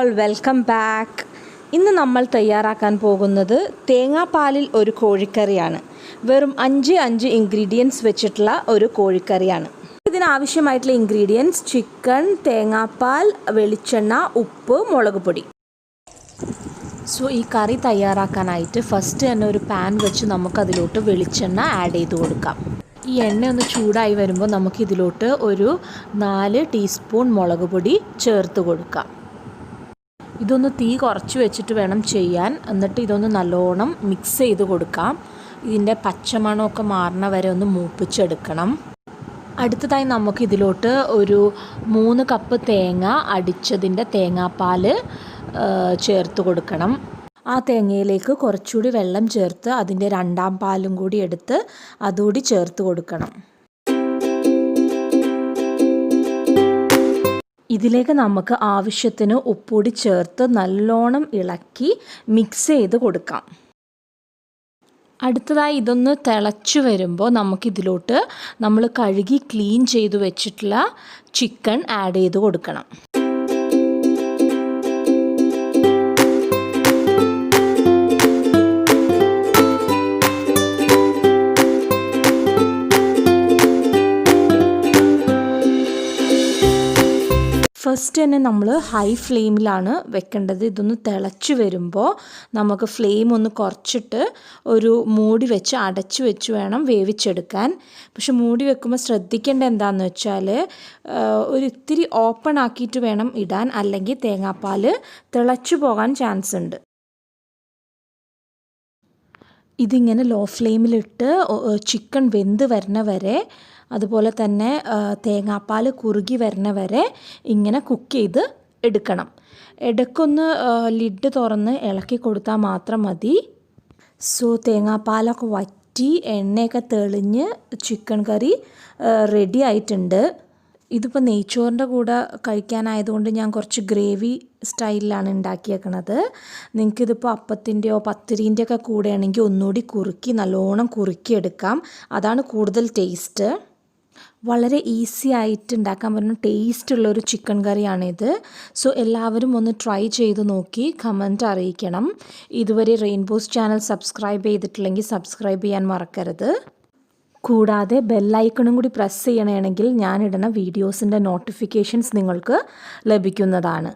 all, welcome back. ഇന്ന് നമ്മൾ തയ്യാറാക്കാൻ പോകുന്നത് തേങ്ങാപ്പാലിൽ ഒരു കോഴിക്കറിയാണ്. വെറും 5 ഇൻഗ്രീഡിയൻസ് വെച്ചിട്ടുള്ള ഒരു കോഴിക്കറിയാണ്. ഇതിനാവശ്യമായിട്ടുള്ള ഇൻഗ്രീഡിയൻസ് ചിക്കൻ, തേങ്ങാപ്പാൽ, വെളിച്ചെണ്ണ, ഉപ്പ്, മുളക് പൊടി. സോ ഈ കറി തയ്യാറാക്കാനായിട്ട് ഫസ്റ്റ് തന്നെ ഒരു പാൻ വെച്ച് നമുക്കതിലോട്ട് വെളിച്ചെണ്ണ ആഡ് ചെയ്ത് കൊടുക്കാം. ഈ എണ്ണ ഒന്ന് ചൂടായി വരുമ്പോൾ നമുക്കിതിലോട്ട് ഒരു 4 ടീസ്പൂൺ മുളക് പൊടി ചേർത്ത് കൊടുക്കാം. ഇതൊന്ന് തീ കുറച്ച് വെച്ചിട്ട് വേണം ചെയ്യാൻ. എന്നിട്ട് ഇതൊന്ന് നല്ലോണം മിക്സ് ചെയ്ത് കൊടുക്കാം. ഇതിൻ്റെ പച്ചമണമൊക്കെ മാറണ വരെ ഒന്ന് മൂപ്പിച്ചെടുക്കണം. അടുത്തതായി നമുക്കിതിലോട്ട് ഒരു 3 കപ്പ് തേങ്ങ അടിച്ചതിൻ്റെ തേങ്ങാപ്പാൽ ചേർത്ത് കൊടുക്കണം. ആ തേങ്ങയിലേക്ക് കുറച്ചുകൂടി വെള്ളം ചേർത്ത് അതിൻ്റെ 2ാം പാലും കൂടി എടുത്ത് അതുകൂടി ചേർത്ത് കൊടുക്കണം. ഇതിലേക്ക് നമുക്ക് ആവശ്യത്തിന് ഉപ്പുകൂടി ചേർത്ത് നല്ലോണം ഇളക്കി മിക്സ് ചെയ്ത് കൊടുക്കാം. അടുത്തതായി ഇതൊന്ന് തിളച്ചു വരുമ്പോൾ നമുക്കിതിലോട്ട് നമ്മൾ കഴുകി ക്ലീൻ ചെയ്ത് വെച്ചിട്ടുള്ള ചിക്കൻ ആഡ് ചെയ്ത് കൊടുക്കണം. ഫസ്റ്റ് തന്നെ നമ്മൾ ഹൈ ഫ്ലെയിമിലാണ് വെക്കേണ്ടത്. ഇതൊന്ന് തിളച്ച് വരുമ്പോൾ നമുക്ക് ഫ്ലെയിം ഒന്ന് കുറച്ചിട്ട് ഒരു മൂടി വെച്ച് അടച്ചു വെച്ച് വേണം വേവിച്ചെടുക്കാൻ. പക്ഷെ മൂടി വെക്കുമ്പോൾ ശ്രദ്ധിക്കേണ്ട എന്താണെന്ന് വെച്ചാൽ ഒരു ഇത്തിരി ഓപ്പൺ ആക്കിയിട്ട് വേണം ഇടാൻ, അല്ലെങ്കിൽ തേങ്ങാപ്പാൽ തിളച്ചു പോകാൻ ചാൻസ് ഉണ്ട്. ഇതിങ്ങനെ ലോ ഫ്ലെയിമിലിട്ട് ചിക്കൻ വെന്ത് വരണ വരെ, അതുപോലെ തന്നെ തേങ്ങാപ്പാൽ കുറുകി വരണ വരെ ഇങ്ങനെ കുക്ക് ചെയ്ത് എടുക്കണം. ഇടയ്ക്കൊന്ന് ലിഡ് തുറന്ന് ഇളക്കി കൊടുത്താൽ മാത്രം മതി. സോ തേങ്ങാപ്പാലൊക്കെ വറ്റി എണ്ണയൊക്കെ തെളിഞ്ഞ് ചിക്കൻ കറി റെഡി ആയിട്ടുണ്ട്. ഇതിപ്പോൾ നെയ്ച്ചോറിൻ്റെ കൂടെ കഴിക്കാനായതുകൊണ്ട് ഞാൻ കുറച്ച് ഗ്രേവി സ്റ്റൈലിലാണ് ഉണ്ടാക്കിയേക്കണത്. നിങ്ങൾക്കിതിപ്പോൾ അപ്പത്തിൻ്റെയോ പത്തിരീൻ്റെയൊക്കെ കൂടെ ആണെങ്കിൽ ഒന്നുകൂടി നല്ലോണം കുറുക്കിയെടുക്കാം. അതാണ് കൂടുതൽ ടേസ്റ്റ്. വളരെ ഈസി ആയിട്ട് ഉണ്ടാക്കാൻ പറ്റുന്ന ടേസ്റ്റുള്ളൊരു ചിക്കൻ കറിയാണിത്. സോ എല്ലാവരും ഒന്ന് ട്രൈ ചെയ്ത് നോക്കി കമൻറ്റ് അറിയിക്കണം. ഇതുവരെ റെയിൻബോസ് ചാനൽ സബ്സ്ക്രൈബ് ചെയ്തിട്ടില്ലെങ്കിൽ സബ്സ്ക്രൈബ് ചെയ്യാൻ മറക്കരുത്. കൂടാതെ ബെല്ലൈക്കണും കൂടി പ്രസ് ചെയ്യണമെങ്കിൽ ഞാനിടുന്ന വീഡിയോസിൻ്റെ നോട്ടിഫിക്കേഷൻസ് നിങ്ങൾക്ക് ലഭിക്കുന്നതാണ്.